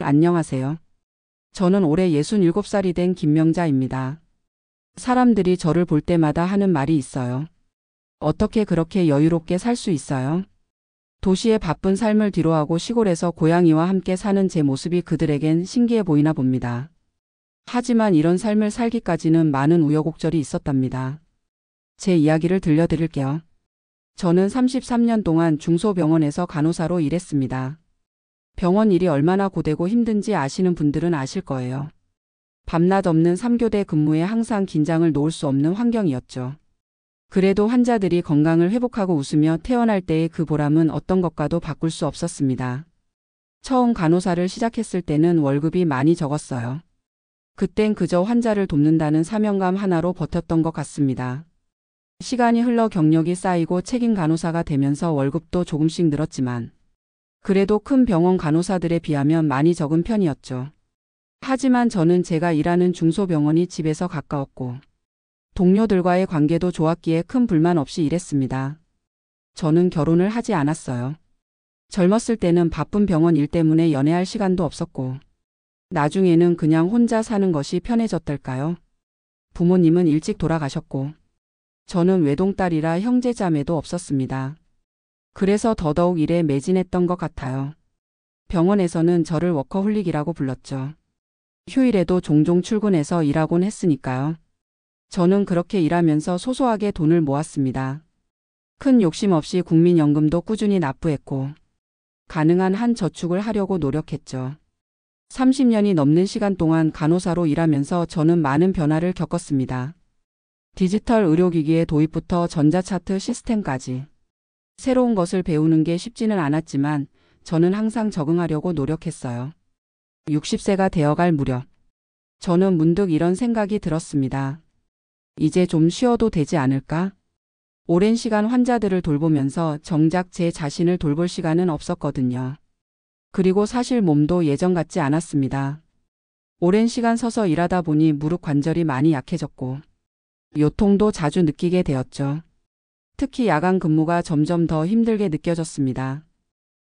안녕하세요. 저는 올해 67살이 된 김명자입니다. 사람들이 저를 볼 때마다 하는 말이 있어요. 어떻게 그렇게 여유롭게 살 수 있어요? 도시의 바쁜 삶을 뒤로하고 시골에서 고양이와 함께 사는 제 모습이 그들에겐 신기해 보이나 봅니다. 하지만 이런 삶을 살기까지는 많은 우여곡절이 있었답니다. 제 이야기를 들려드릴게요. 저는 33년 동안 중소병원에서 간호사로 일했습니다. 병원 일이 얼마나 고되고 힘든지 아시는 분들은 아실 거예요. 밤낮 없는 3교대 근무에 항상 긴장을 놓을 수 없는 환경이었죠. 그래도 환자들이 건강을 회복하고 웃으며 퇴원할 때의 그 보람은 어떤 것과도 바꿀 수 없었습니다. 처음 간호사를 시작했을 때는 월급이 많이 적었어요. 그땐 그저 환자를 돕는다는 사명감 하나로 버텼던 것 같습니다. 시간이 흘러 경력이 쌓이고 책임 간호사가 되면서 월급도 조금씩 늘었지만 그래도 큰 병원 간호사들에 비하면 많이 적은 편이었죠. 하지만 저는 제가 일하는 중소병원이 집에서 가까웠고 동료들과의 관계도 좋았기에 큰 불만 없이 일했습니다. 저는 결혼을 하지 않았어요. 젊었을 때는 바쁜 병원 일 때문에 연애할 시간도 없었고 나중에는 그냥 혼자 사는 것이 편해졌달까요? 부모님은 일찍 돌아가셨고 저는 외동딸이라 형제자매도 없었습니다. 그래서 더더욱 일에 매진했던 것 같아요. 병원에서는 저를 워커홀릭이라고 불렀죠. 휴일에도 종종 출근해서 일하곤 했으니까요. 저는 그렇게 일하면서 소소하게 돈을 모았습니다. 큰 욕심 없이 국민연금도 꾸준히 납부했고 가능한 한 저축을 하려고 노력했죠. 30년이 넘는 시간 동안 간호사로 일하면서 저는 많은 변화를 겪었습니다. 디지털 의료기기의 도입부터 전자차트 시스템까지. 새로운 것을 배우는 게 쉽지는 않았지만 저는 항상 적응하려고 노력했어요. 60세가 되어갈 무렵 저는 문득 이런 생각이 들었습니다. 이제 좀 쉬어도 되지 않을까? 오랜 시간 환자들을 돌보면서 정작 제 자신을 돌볼 시간은 없었거든요. 그리고 사실 몸도 예전 같지 않았습니다. 오랜 시간 서서 일하다 보니 무릎 관절이 많이 약해졌고 요통도 자주 느끼게 되었죠. 특히 야간 근무가 점점 더 힘들게 느껴졌습니다.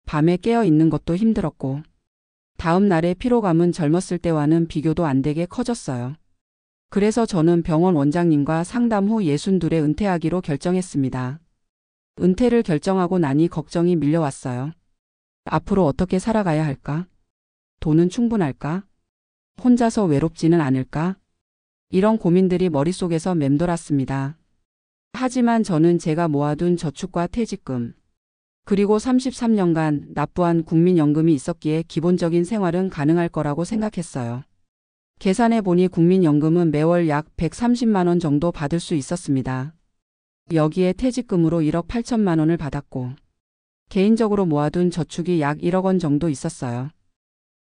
밤에 깨어 있는 것도 힘들었고 다음 날의 피로감은 젊었을 때와는 비교도 안 되게 커졌어요. 그래서 저는 병원 원장님과 상담 후 62에 은퇴하기로 결정했습니다. 은퇴를 결정하고 나니 걱정이 밀려왔어요. 앞으로 어떻게 살아가야 할까? 돈은 충분할까? 혼자서 외롭지는 않을까? 이런 고민들이 머릿속에서 맴돌았습니다. 하지만 저는 제가 모아둔 저축과 퇴직금, 그리고 33년간 납부한 국민연금이 있었기에 기본적인 생활은 가능할 거라고 생각했어요. 계산해 보니 국민연금은 매월 약 130만 원 정도 받을 수 있었습니다. 여기에 퇴직금으로 1억 8천만 원을 받았고 개인적으로 모아둔 저축이 약 1억 원 정도 있었어요.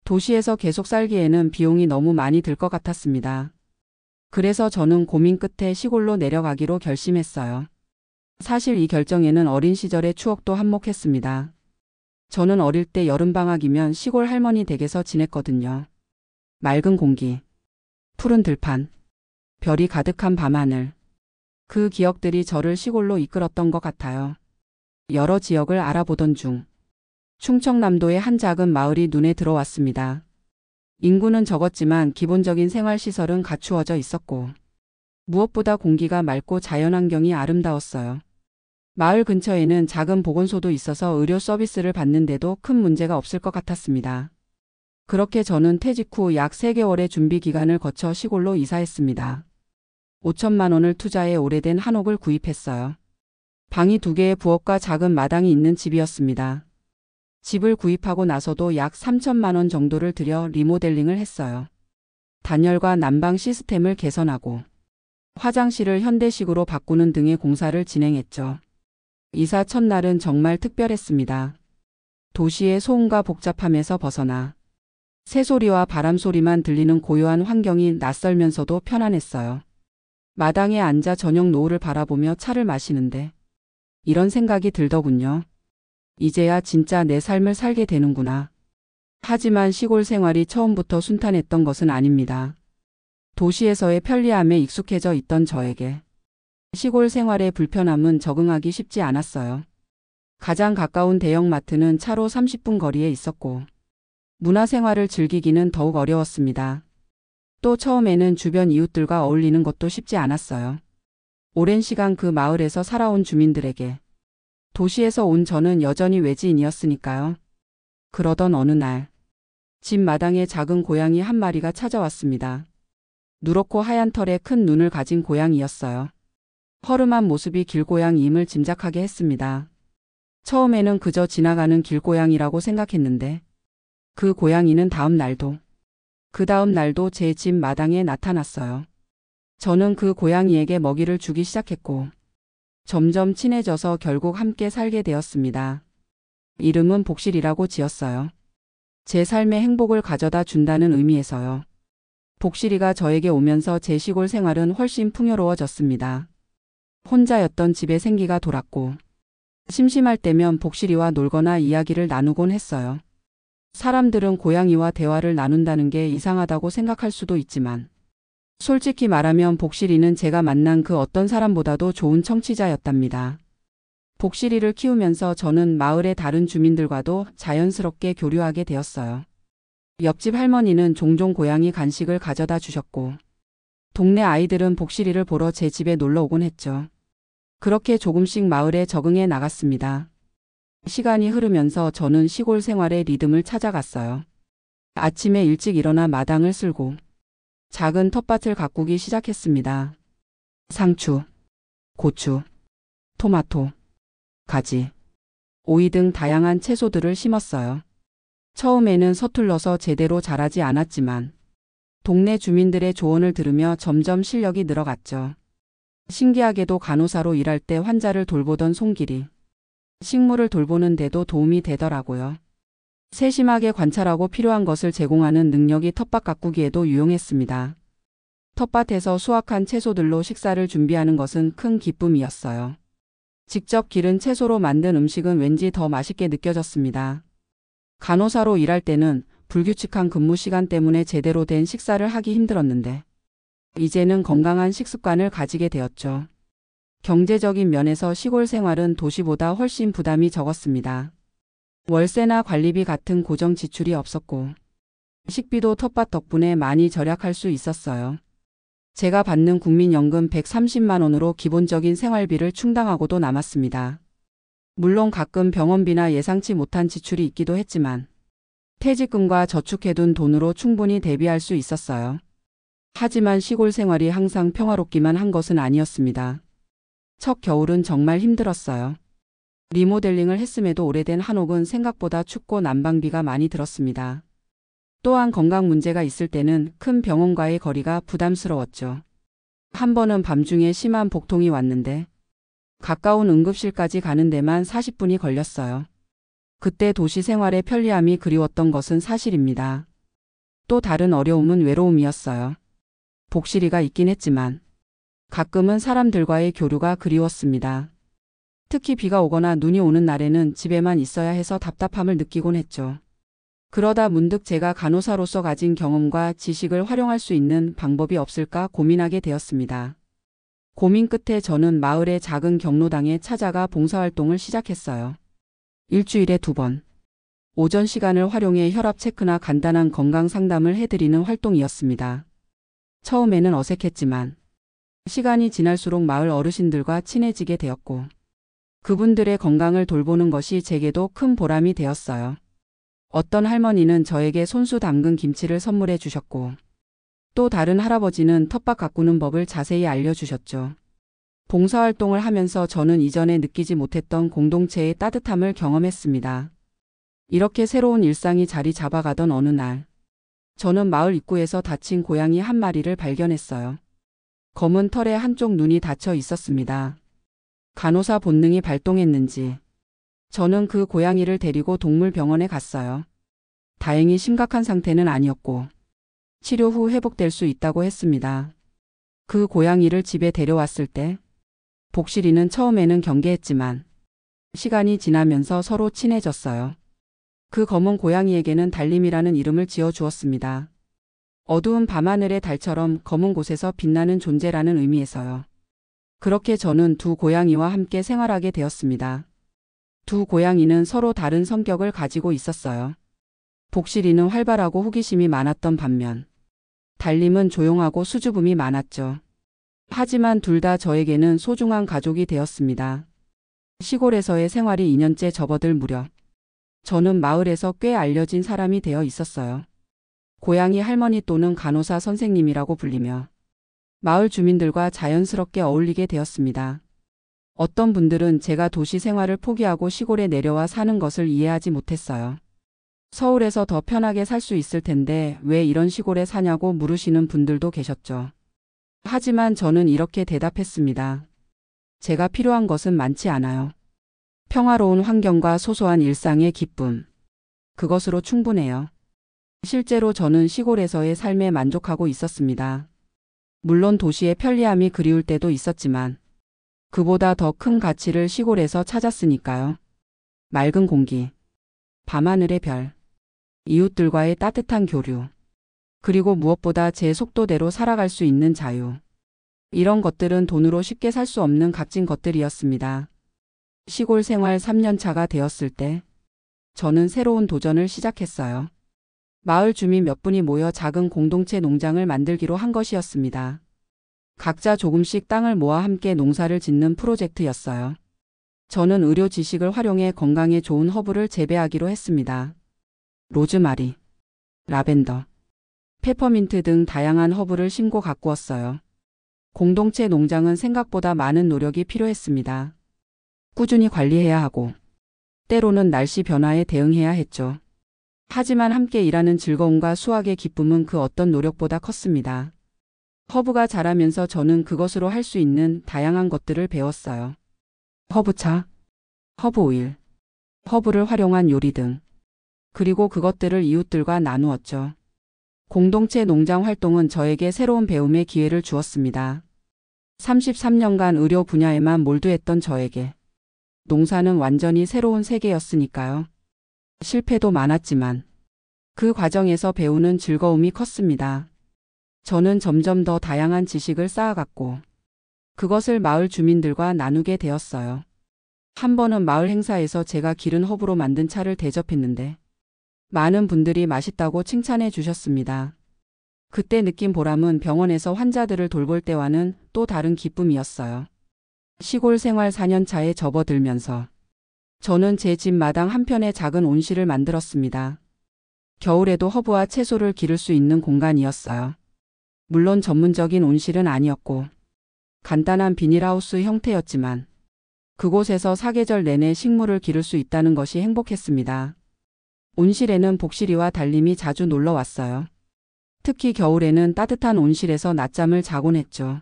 도시에서 계속 살기에는 비용이 너무 많이 들 것 같았습니다. 그래서 저는 고민 끝에 시골로 내려가기로 결심했어요. 사실 이 결정에는 어린 시절의 추억도 한몫했습니다. 저는 어릴 때 여름방학이면 시골 할머니 댁에서 지냈거든요. 맑은 공기, 푸른 들판, 별이 가득한 밤하늘. 그 기억들이 저를 시골로 이끌었던 것 같아요. 여러 지역을 알아보던 중 충청남도의 한 작은 마을이 눈에 들어왔습니다. 인구는 적었지만 기본적인 생활시설은 갖추어져 있었고 무엇보다 공기가 맑고 자연환경이 아름다웠어요. 마을 근처에는 작은 보건소도 있어서 의료 서비스를 받는데도 큰 문제가 없을 것 같았습니다. 그렇게 저는 퇴직 후 약 3개월의 준비 기간을 거쳐 시골로 이사했습니다. 5천만 원을 투자해 오래된 한옥을 구입했어요. 방이 2개의 부엌과 작은 마당이 있는 집이었습니다. 집을 구입하고 나서도 약 3천만 원 정도를 들여 리모델링을 했어요. 단열과 난방 시스템을 개선하고 화장실을 현대식으로 바꾸는 등의 공사를 진행했죠. 이사 첫날은 정말 특별했습니다. 도시의 소음과 복잡함에서 벗어나 새소리와 바람소리만 들리는 고요한 환경이 낯설면서도 편안했어요. 마당에 앉아 저녁 노을을 바라보며 차를 마시는데 이런 생각이 들더군요. 이제야 진짜 내 삶을 살게 되는구나. 하지만 시골 생활이 처음부터 순탄했던 것은 아닙니다. 도시에서의 편리함에 익숙해져 있던 저에게 시골 생활의 불편함은 적응하기 쉽지 않았어요. 가장 가까운 대형마트는 차로 30분 거리에 있었고 문화생활을 즐기기는 더욱 어려웠습니다. 또 처음에는 주변 이웃들과 어울리는 것도 쉽지 않았어요. 오랜 시간 그 마을에서 살아온 주민들에게 도시에서 온 저는 여전히 외지인이었으니까요. 그러던 어느 날, 집 마당에 작은 고양이 한 마리가 찾아왔습니다. 누렇고 하얀 털에 큰 눈을 가진 고양이였어요. 허름한 모습이 길고양이임을 짐작하게 했습니다. 처음에는 그저 지나가는 길고양이라고 생각했는데 그 고양이는 그 다음 날도 제 집 마당에 나타났어요. 저는 그 고양이에게 먹이를 주기 시작했고 점점 친해져서 결국 함께 살게 되었습니다. 이름은 복실이라고 지었어요. 제 삶의 행복을 가져다 준다는 의미에서요. 복실이가 저에게 오면서 제 시골 생활은 훨씬 풍요로워졌습니다. 혼자였던 집에 생기가 돌았고 심심할 때면 복실이와 놀거나 이야기를 나누곤 했어요. 사람들은 고양이와 대화를 나눈다는 게 이상하다고 생각할 수도 있지만 솔직히 말하면 복실이는 제가 만난 그 어떤 사람보다도 좋은 청취자였답니다. 복실이를 키우면서 저는 마을의 다른 주민들과도 자연스럽게 교류하게 되었어요. 옆집 할머니는 종종 고양이 간식을 가져다 주셨고 동네 아이들은 복실이를 보러 제 집에 놀러 오곤 했죠. 그렇게 조금씩 마을에 적응해 나갔습니다. 시간이 흐르면서 저는 시골 생활의 리듬을 찾아갔어요. 아침에 일찍 일어나 마당을 쓸고 작은 텃밭을 가꾸기 시작했습니다. 상추, 고추, 토마토, 가지, 오이 등 다양한 채소들을 심었어요. 처음에는 서툴러서 제대로 자라지 않았지만 동네 주민들의 조언을 들으며 점점 실력이 늘어갔죠. 신기하게도 간호사로 일할 때 환자를 돌보던 손길이 식물을 돌보는 데도 도움이 되더라고요. 세심하게 관찰하고 필요한 것을 제공하는 능력이 텃밭 가꾸기에도 유용했습니다. 텃밭에서 수확한 채소들로 식사를 준비하는 것은 큰 기쁨이었어요. 직접 기른 채소로 만든 음식은 왠지 더 맛있게 느껴졌습니다. 간호사로 일할 때는 불규칙한 근무 시간 때문에 제대로 된 식사를 하기 힘들었는데 이제는 건강한 식습관을 가지게 되었죠. 경제적인 면에서 시골 생활은 도시보다 훨씬 부담이 적었습니다. 월세나 관리비 같은 고정 지출이 없었고 식비도 텃밭 덕분에 많이 절약할 수 있었어요. 제가 받는 국민연금 130만 원으로 기본적인 생활비를 충당하고도 남았습니다. 물론 가끔 병원비나 예상치 못한 지출이 있기도 했지만 퇴직금과 저축해둔 돈으로 충분히 대비할 수 있었어요. 하지만 시골 생활이 항상 평화롭기만 한 것은 아니었습니다. 첫 겨울은 정말 힘들었어요. 리모델링을 했음에도 오래된 한옥은 생각보다 춥고 난방비가 많이 들었습니다. 또한 건강 문제가 있을 때는 큰 병원과의 거리가 부담스러웠죠. 한 번은 밤중에 심한 복통이 왔는데 가까운 응급실까지 가는 데만 40분이 걸렸어요. 그때 도시 생활의 편리함이 그리웠던 것은 사실입니다. 또 다른 어려움은 외로움이었어요. 복실이가 있긴 했지만 가끔은 사람들과의 교류가 그리웠습니다. 특히 비가 오거나 눈이 오는 날에는 집에만 있어야 해서 답답함을 느끼곤 했죠. 그러다 문득 제가 간호사로서 가진 경험과 지식을 활용할 수 있는 방법이 없을까 고민하게 되었습니다. 고민 끝에 저는 마을의 작은 경로당에 찾아가 봉사활동을 시작했어요. 일주일에 2번. 오전 시간을 활용해 혈압 체크나 간단한 건강 상담을 해드리는 활동이었습니다. 처음에는 어색했지만 시간이 지날수록 마을 어르신들과 친해지게 되었고 그분들의 건강을 돌보는 것이 제게도 큰 보람이 되었어요. 어떤 할머니는 저에게 손수 담근 김치를 선물해 주셨고 또 다른 할아버지는 텃밭 가꾸는 법을 자세히 알려주셨죠. 봉사활동을 하면서 저는 이전에 느끼지 못했던 공동체의 따뜻함을 경험했습니다. 이렇게 새로운 일상이 자리 잡아가던 어느 날, 저는 마을 입구에서 다친 고양이 한 마리를 발견했어요. 검은 털에 한쪽 눈이 닫혀 있었습니다. 간호사 본능이 발동했는지 저는 그 고양이를 데리고 동물병원에 갔어요. 다행히 심각한 상태는 아니었고 치료 후 회복될 수 있다고 했습니다. 그 고양이를 집에 데려왔을 때 복실이는 처음에는 경계했지만 시간이 지나면서 서로 친해졌어요. 그 검은 고양이에게는 달림이라는 이름을 지어주었습니다. 어두운 밤하늘의 달처럼 검은 곳에서 빛나는 존재라는 의미에서요. 그렇게 저는 두 고양이와 함께 생활하게 되었습니다. 두 고양이는 서로 다른 성격을 가지고 있었어요. 복실이는 활발하고 호기심이 많았던 반면 달림은 조용하고 수줍음이 많았죠. 하지만 둘 다 저에게는 소중한 가족이 되었습니다. 시골에서의 생활이 2년째 접어들 무렵 저는 마을에서 꽤 알려진 사람이 되어 있었어요. 고향이 할머니 또는 간호사 선생님이라고 불리며 마을 주민들과 자연스럽게 어울리게 되었습니다. 어떤 분들은 제가 도시 생활을 포기하고 시골에 내려와 사는 것을 이해하지 못했어요. 서울에서 더 편하게 살 수 있을 텐데 왜 이런 시골에 사냐고 물으시는 분들도 계셨죠. 하지만 저는 이렇게 대답했습니다. 제가 필요한 것은 많지 않아요. 평화로운 환경과 소소한 일상의 기쁨. 그것으로 충분해요. 실제로 저는 시골에서의 삶에 만족하고 있었습니다. 물론 도시의 편리함이 그리울 때도 있었지만 그보다 더 큰 가치를 시골에서 찾았으니까요. 맑은 공기, 밤하늘의 별, 이웃들과의 따뜻한 교류, 그리고 무엇보다 제 속도대로 살아갈 수 있는 자유. 이런 것들은 돈으로 쉽게 살 수 없는 값진 것들이었습니다. 시골 생활 3년 차가 되었을 때 저는 새로운 도전을 시작했어요. 마을 주민 몇 분이 모여 작은 공동체 농장을 만들기로 한 것이었습니다. 각자 조금씩 땅을 모아 함께 농사를 짓는 프로젝트였어요. 저는 의료 지식을 활용해 건강에 좋은 허브를 재배하기로 했습니다. 로즈마리, 라벤더, 페퍼민트 등 다양한 허브를 심고 가꾸었어요. 공동체 농장은 생각보다 많은 노력이 필요했습니다. 꾸준히 관리해야 하고 때로는 날씨 변화에 대응해야 했죠. 하지만 함께 일하는 즐거움과 수확의 기쁨은 그 어떤 노력보다 컸습니다. 허브가 자라면서 저는 그것으로 할 수 있는 다양한 것들을 배웠어요. 허브차, 허브 오일, 허브를 활용한 요리 등. 그리고 그것들을 이웃들과 나누었죠. 공동체 농장 활동은 저에게 새로운 배움의 기회를 주었습니다. 33년간 의료 분야에만 몰두했던 저에게 농사는 완전히 새로운 세계였으니까요. 실패도 많았지만 그 과정에서 배우는 즐거움이 컸습니다. 저는 점점 더 다양한 지식을 쌓아갔고 그것을 마을 주민들과 나누게 되었어요. 한 번은 마을 행사에서 제가 기른 허브로 만든 차를 대접했는데 많은 분들이 맛있다고 칭찬해 주셨습니다. 그때 느낀 보람은 병원에서 환자들을 돌볼 때와는 또 다른 기쁨이었어요. 시골 생활 4년 차에 접어들면서 저는 제 집 마당 한편에 작은 온실을 만들었습니다. 겨울에도 허브와 채소를 기를 수 있는 공간이었어요. 물론 전문적인 온실은 아니었고 간단한 비닐하우스 형태였지만 그곳에서 사계절 내내 식물을 기를 수 있다는 것이 행복했습니다. 온실에는 복실이와 달림이 자주 놀러 왔어요. 특히 겨울에는 따뜻한 온실에서 낮잠을 자곤 했죠.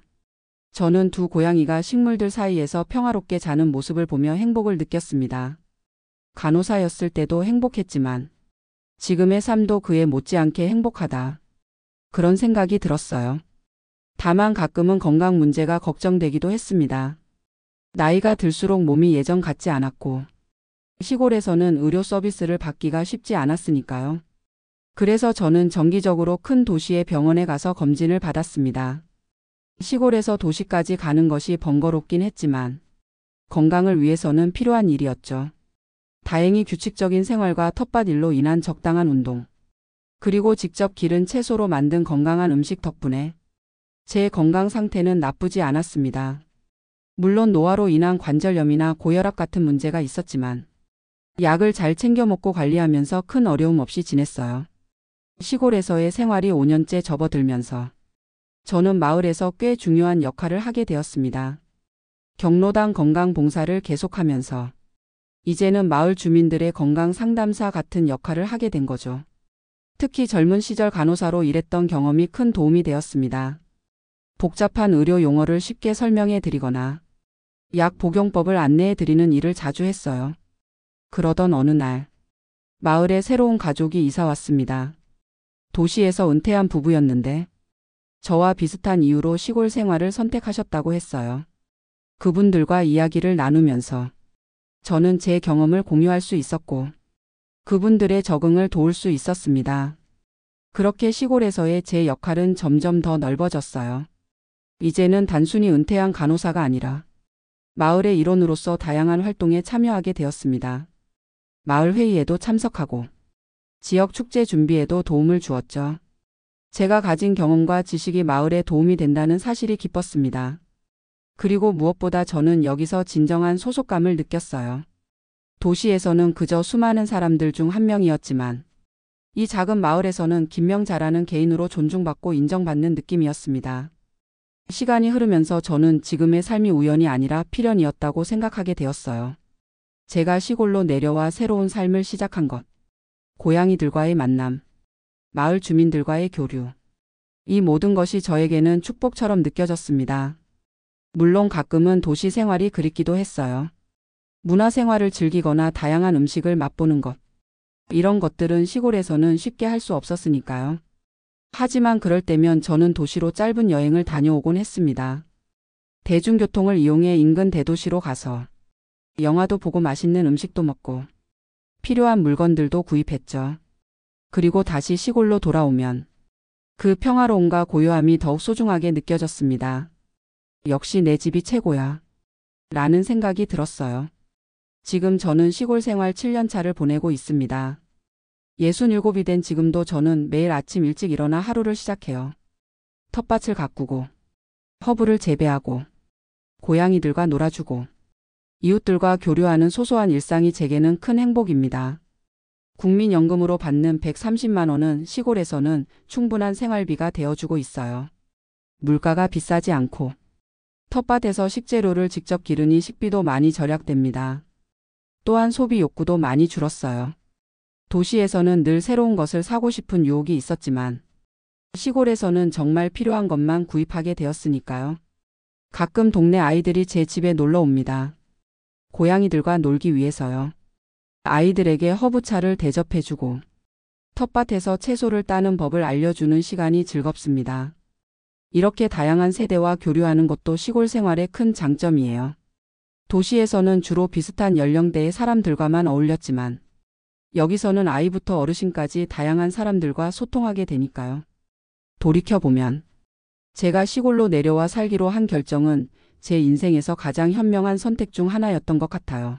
저는 두 고양이가 식물들 사이에서 평화롭게 자는 모습을 보며 행복을 느꼈습니다. 간호사였을 때도 행복했지만 지금의 삶도 그에 못지않게 행복하다. 그런 생각이 들었어요. 다만 가끔은 건강 문제가 걱정되기도 했습니다. 나이가 들수록 몸이 예전 같지 않았고 시골에서는 의료 서비스를 받기가 쉽지 않았으니까요. 그래서 저는 정기적으로 큰 도시의 병원에 가서 검진을 받았습니다. 시골에서 도시까지 가는 것이 번거롭긴 했지만 건강을 위해서는 필요한 일이었죠. 다행히 규칙적인 생활과 텃밭 일로 인한 적당한 운동, 그리고 직접 기른 채소로 만든 건강한 음식 덕분에 제 건강 상태는 나쁘지 않았습니다. 물론 노화로 인한 관절염이나 고혈압 같은 문제가 있었지만 약을 잘 챙겨 먹고 관리하면서 큰 어려움 없이 지냈어요. 시골에서의 생활이 5년째 접어들면서 저는 마을에서 꽤 중요한 역할을 하게 되었습니다. 경로당 건강 봉사를 계속하면서 이제는 마을 주민들의 건강 상담사 같은 역할을 하게 된 거죠. 특히 젊은 시절 간호사로 일했던 경험이 큰 도움이 되었습니다. 복잡한 의료 용어를 쉽게 설명해 드리거나 약 복용법을 안내해 드리는 일을 자주 했어요. 그러던 어느 날 마을에 새로운 가족이 이사 왔습니다. 도시에서 은퇴한 부부였는데 저와 비슷한 이유로 시골 생활을 선택하셨다고 했어요. 그분들과 이야기를 나누면서 저는 제 경험을 공유할 수 있었고 그분들의 적응을 도울 수 있었습니다. 그렇게 시골에서의 제 역할은 점점 더 넓어졌어요. 이제는 단순히 은퇴한 간호사가 아니라 마을의 일원으로서 다양한 활동에 참여하게 되었습니다. 마을 회의에도 참석하고 지역 축제 준비에도 도움을 주었죠. 제가 가진 경험과 지식이 마을에 도움이 된다는 사실이 기뻤습니다. 그리고 무엇보다 저는 여기서 진정한 소속감을 느꼈어요. 도시에서는 그저 수많은 사람들 중 한 명이었지만 이 작은 마을에서는 김명자라는 개인으로 존중받고 인정받는 느낌이었습니다. 시간이 흐르면서 저는 지금의 삶이 우연이 아니라 필연이었다고 생각하게 되었어요. 제가 시골로 내려와 새로운 삶을 시작한 것, 고양이들과의 만남, 마을 주민들과의 교류, 이 모든 것이 저에게는 축복처럼 느껴졌습니다. 물론 가끔은 도시 생활이 그립기도 했어요. 문화생활을 즐기거나 다양한 음식을 맛보는 것, 이런 것들은 시골에서는 쉽게 할 수 없었으니까요. 하지만 그럴 때면 저는 도시로 짧은 여행을 다녀오곤 했습니다. 대중교통을 이용해 인근 대도시로 가서 영화도 보고 맛있는 음식도 먹고 필요한 물건들도 구입했죠. 그리고 다시 시골로 돌아오면 그 평화로움과 고요함이 더욱 소중하게 느껴졌습니다. 역시 내 집이 최고야 라는 생각이 들었어요. 지금 저는 시골 생활 7년 차를 보내고 있습니다. 67이 된 지금도 저는 매일 아침 일찍 일어나 하루를 시작해요. 텃밭을 가꾸고, 허브를 재배하고, 고양이들과 놀아주고, 이웃들과 교류하는 소소한 일상이 제게는 큰 행복입니다. 국민연금으로 받는 130만 원은 시골에서는 충분한 생활비가 되어주고 있어요. 물가가 비싸지 않고, 텃밭에서 식재료를 직접 기르니 식비도 많이 절약됩니다. 또한 소비 욕구도 많이 줄었어요. 도시에서는 늘 새로운 것을 사고 싶은 유혹이 있었지만 시골에서는 정말 필요한 것만 구입하게 되었으니까요. 가끔 동네 아이들이 제 집에 놀러 옵니다. 고양이들과 놀기 위해서요. 아이들에게 허브차를 대접해주고 텃밭에서 채소를 따는 법을 알려주는 시간이 즐겁습니다. 이렇게 다양한 세대와 교류하는 것도 시골 생활의 큰 장점이에요. 도시에서는 주로 비슷한 연령대의 사람들과만 어울렸지만 여기서는 아이부터 어르신까지 다양한 사람들과 소통하게 되니까요. 돌이켜보면 제가 시골로 내려와 살기로 한 결정은 제 인생에서 가장 현명한 선택 중 하나였던 것 같아요.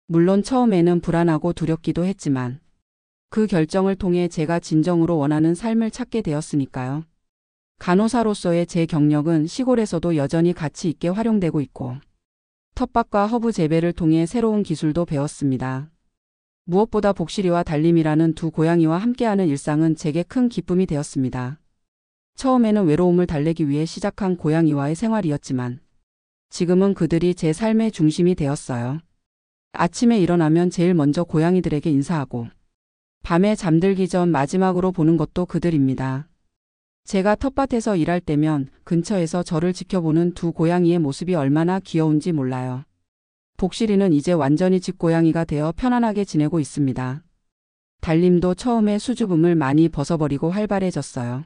물론 처음에는 불안하고 두렵기도 했지만 그 결정을 통해 제가 진정으로 원하는 삶을 찾게 되었으니까요. 간호사로서의 제 경력은 시골에서도 여전히 가치 있게 활용되고 있고 텃밭과 허브 재배를 통해 새로운 기술도 배웠습니다. 무엇보다 복실이와 달림이라는 두 고양이와 함께하는 일상은 제게 큰 기쁨이 되었습니다. 처음에는 외로움을 달래기 위해 시작한 고양이와의 생활이었지만 지금은 그들이 제 삶의 중심이 되었어요. 아침에 일어나면 제일 먼저 고양이들에게 인사하고 밤에 잠들기 전 마지막으로 보는 것도 그들입니다. 제가 텃밭에서 일할 때면 근처에서 저를 지켜보는 두 고양이의 모습이 얼마나 귀여운지 몰라요. 복실이는 이제 완전히 집고양이가 되어 편안하게 지내고 있습니다. 달림도 처음에 수줍음을 많이 벗어버리고 활발해졌어요.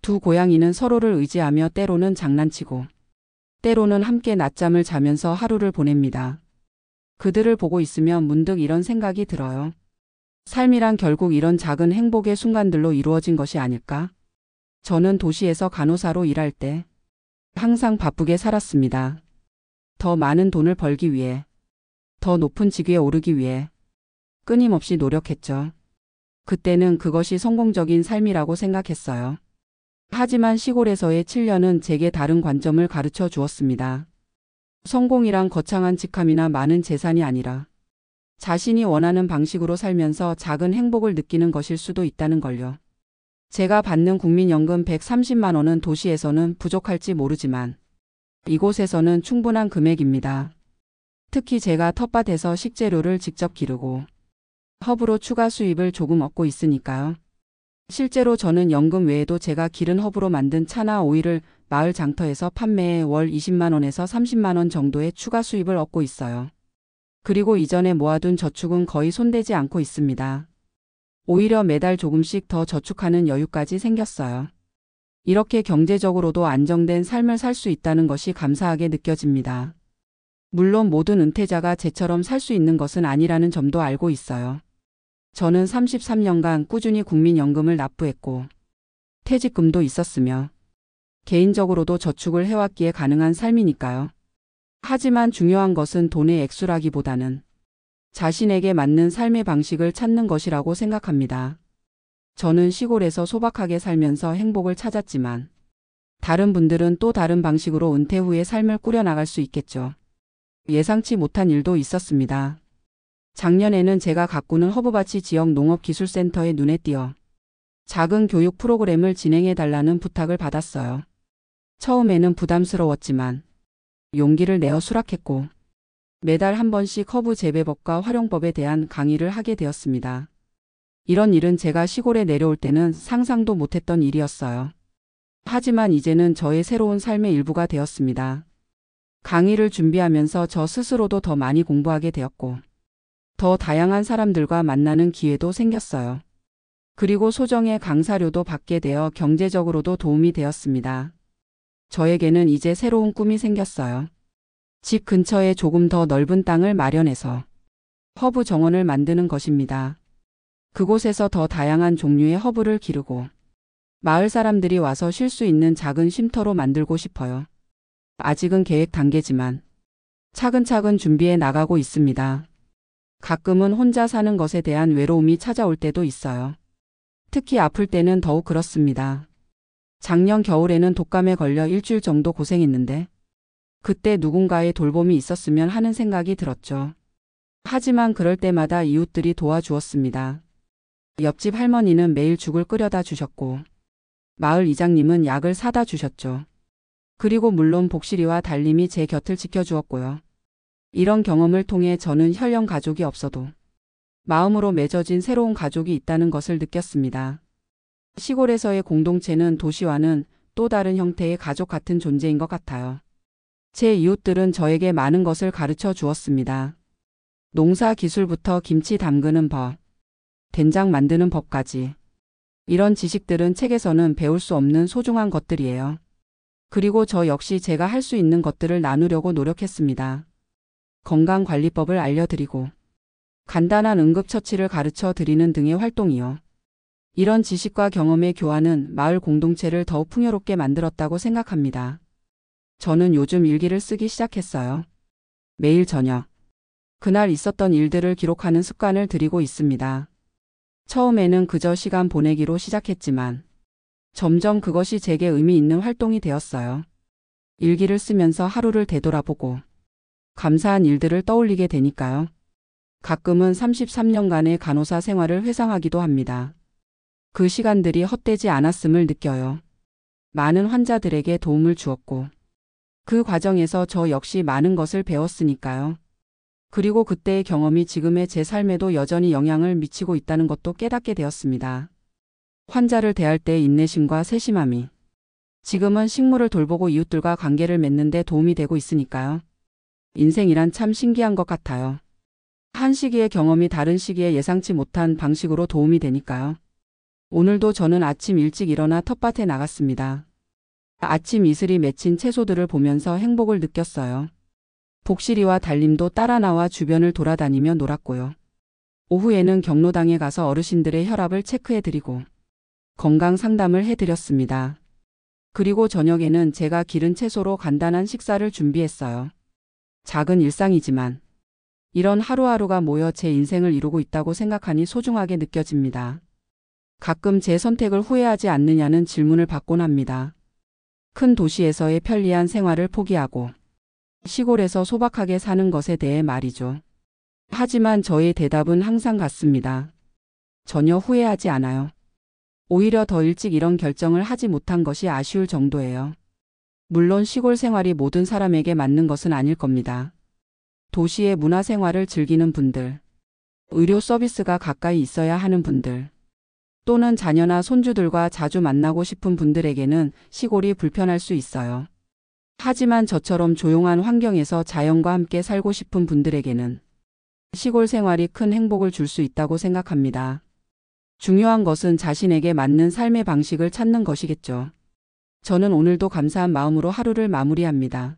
두 고양이는 서로를 의지하며 때로는 장난치고 때로는 함께 낮잠을 자면서 하루를 보냅니다. 그들을 보고 있으면 문득 이런 생각이 들어요. 삶이란 결국 이런 작은 행복의 순간들로 이루어진 것이 아닐까? 저는 도시에서 간호사로 일할 때 항상 바쁘게 살았습니다. 더 많은 돈을 벌기 위해, 더 높은 직위에 오르기 위해 끊임없이 노력했죠. 그때는 그것이 성공적인 삶이라고 생각했어요. 하지만 시골에서의 7년은 제게 다른 관점을 가르쳐 주었습니다. 성공이란 거창한 직함이나 많은 재산이 아니라 자신이 원하는 방식으로 살면서 작은 행복을 느끼는 것일 수도 있다는 걸요. 제가 받는 국민연금 130만 원은 도시에서는 부족할지 모르지만 이곳에서는 충분한 금액입니다. 특히 제가 텃밭에서 식재료를 직접 기르고 허브로 추가 수입을 조금 얻고 있으니까요. 실제로 저는 연금 외에도 제가 기른 허브로 만든 차나 오일을 마을 장터에서 판매해 월 20만 원에서 30만 원 정도의 추가 수입을 얻고 있어요. 그리고 이전에 모아둔 저축은 거의 손대지 않고 있습니다. 오히려 매달 조금씩 더 저축하는 여유까지 생겼어요. 이렇게 경제적으로도 안정된 삶을 살 수 있다는 것이 감사하게 느껴집니다. 물론 모든 은퇴자가 제처럼 살 수 있는 것은 아니라는 점도 알고 있어요. 저는 33년간 꾸준히 국민연금을 납부했고 퇴직금도 있었으며 개인적으로도 저축을 해왔기에 가능한 삶이니까요. 하지만 중요한 것은 돈의 액수라기보다는 자신에게 맞는 삶의 방식을 찾는 것이라고 생각합니다. 저는 시골에서 소박하게 살면서 행복을 찾았지만 다른 분들은 또 다른 방식으로 은퇴 후에 삶을 꾸려나갈 수 있겠죠. 예상치 못한 일도 있었습니다. 작년에는 제가 가꾸는 허브밭이 지역 농업기술센터에 눈에 띄어 작은 교육 프로그램을 진행해 달라는 부탁을 받았어요. 처음에는 부담스러웠지만 용기를 내어 수락했고 매달 한 번씩 허브 재배법과 활용법에 대한 강의를 하게 되었습니다. 이런 일은 제가 시골에 내려올 때는 상상도 못했던 일이었어요. 하지만 이제는 저의 새로운 삶의 일부가 되었습니다. 강의를 준비하면서 저 스스로도 더 많이 공부하게 되었고 더 다양한 사람들과 만나는 기회도 생겼어요. 그리고 소정의 강사료도 받게 되어 경제적으로도 도움이 되었습니다. 저에게는 이제 새로운 꿈이 생겼어요. 집 근처에 조금 더 넓은 땅을 마련해서 허브 정원을 만드는 것입니다. 그곳에서 더 다양한 종류의 허브를 기르고 마을 사람들이 와서 쉴 수 있는 작은 쉼터로 만들고 싶어요. 아직은 계획 단계지만 차근차근 준비해 나가고 있습니다. 가끔은 혼자 사는 것에 대한 외로움이 찾아올 때도 있어요. 특히 아플 때는 더욱 그렇습니다. 작년 겨울에는 독감에 걸려 일주일 정도 고생했는데 그때 누군가의 돌봄이 있었으면 하는 생각이 들었죠. 하지만 그럴 때마다 이웃들이 도와주었습니다. 옆집 할머니는 매일 죽을 끓여다 주셨고 마을 이장님은 약을 사다 주셨죠. 그리고 물론 복실이와 달님이 제 곁을 지켜주었고요. 이런 경험을 통해 저는 혈연 가족이 없어도 마음으로 맺어진 새로운 가족이 있다는 것을 느꼈습니다. 시골에서의 공동체는 도시와는 또 다른 형태의 가족 같은 존재인 것 같아요. 제 이웃들은 저에게 많은 것을 가르쳐 주었습니다. 농사 기술부터 김치 담그는 법, 된장 만드는 법까지. 이런 지식들은 책에서는 배울 수 없는 소중한 것들이에요. 그리고 저 역시 제가 할 수 있는 것들을 나누려고 노력했습니다. 건강관리법을 알려드리고 간단한 응급처치를 가르쳐 드리는 등의 활동이요. 이런 지식과 경험의 교환은 마을 공동체를 더욱 풍요롭게 만들었다고 생각합니다. 저는 요즘 일기를 쓰기 시작했어요. 매일 저녁, 그날 있었던 일들을 기록하는 습관을 들이고 있습니다. 처음에는 그저 시간 보내기로 시작했지만 점점 그것이 제게 의미 있는 활동이 되었어요. 일기를 쓰면서 하루를 되돌아보고 감사한 일들을 떠올리게 되니까요. 가끔은 33년간의 간호사 생활을 회상하기도 합니다. 그 시간들이 헛되지 않았음을 느껴요. 많은 환자들에게 도움을 주었고 그 과정에서 저 역시 많은 것을 배웠으니까요. 그리고 그때의 경험이 지금의 제 삶에도 여전히 영향을 미치고 있다는 것도 깨닫게 되었습니다. 환자를 대할 때의 인내심과 세심함이 지금은 식물을 돌보고 이웃들과 관계를 맺는 데 도움이 되고 있으니까요. 인생이란 참 신기한 것 같아요. 한 시기의 경험이 다른 시기에 예상치 못한 방식으로 도움이 되니까요. 오늘도 저는 아침 일찍 일어나 텃밭에 나갔습니다. 아침 이슬이 맺힌 채소들을 보면서 행복을 느꼈어요. 복실이와 달님도 따라 나와 주변을 돌아다니며 놀았고요. 오후에는 경로당에 가서 어르신들의 혈압을 체크해드리고 건강 상담을 해드렸습니다. 그리고 저녁에는 제가 기른 채소로 간단한 식사를 준비했어요. 작은 일상이지만 이런 하루하루가 모여 제 인생을 이루고 있다고 생각하니 소중하게 느껴집니다. 가끔 제 선택을 후회하지 않느냐는 질문을 받곤 합니다. 큰 도시에서의 편리한 생활을 포기하고 시골에서 소박하게 사는 것에 대해 말이죠. 하지만 저의 대답은 항상 같습니다. 전혀 후회하지 않아요. 오히려 더 일찍 이런 결정을 하지 못한 것이 아쉬울 정도예요. 물론 시골 생활이 모든 사람에게 맞는 것은 아닐 겁니다. 도시의 문화생활을 즐기는 분들, 의료 서비스가 가까이 있어야 하는 분들, 또는 자녀나 손주들과 자주 만나고 싶은 분들에게는 시골이 불편할 수 있어요. 하지만 저처럼 조용한 환경에서 자연과 함께 살고 싶은 분들에게는 시골 생활이 큰 행복을 줄 수 있다고 생각합니다. 중요한 것은 자신에게 맞는 삶의 방식을 찾는 것이겠죠. 저는 오늘도 감사한 마음으로 하루를 마무리합니다.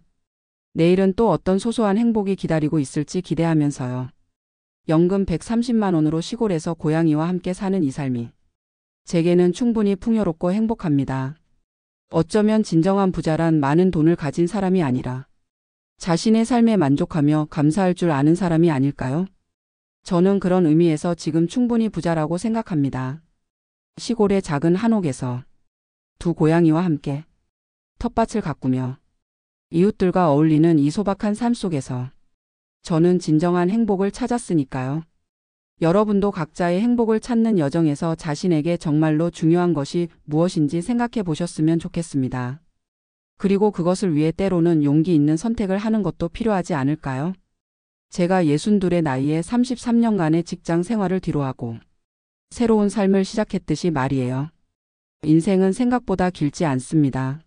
내일은 또 어떤 소소한 행복이 기다리고 있을지 기대하면서요. 연금 130만 원으로 시골에서 고양이와 함께 사는 이 삶이 제게는 충분히 풍요롭고 행복합니다. 어쩌면 진정한 부자란 많은 돈을 가진 사람이 아니라 자신의 삶에 만족하며 감사할 줄 아는 사람이 아닐까요? 저는 그런 의미에서 지금 충분히 부자라고 생각합니다. 시골의 작은 한옥에서 두 고양이와 함께 텃밭을 가꾸며 이웃들과 어울리는 이 소박한 삶 속에서 저는 진정한 행복을 찾았으니까요. 여러분도 각자의 행복을 찾는 여정에서 자신에게 정말로 중요한 것이 무엇인지 생각해 보셨으면 좋겠습니다. 그리고 그것을 위해 때로는 용기 있는 선택을 하는 것도 필요하지 않을까요? 제가 62의 나이에 33년간의 직장 생활을 뒤로하고 새로운 삶을 시작했듯이 말이에요. 인생은 생각보다 길지 않습니다.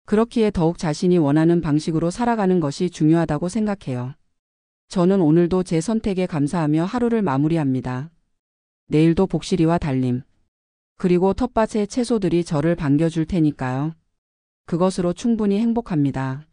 그렇기에 더욱 자신이 원하는 방식으로 살아가는 것이 중요하다고 생각해요. 저는 오늘도 제 선택에 감사하며 하루를 마무리합니다. 내일도 복실이와 달님, 그리고 텃밭의 채소들이 저를 반겨줄 테니까요. 그것으로 충분히 행복합니다.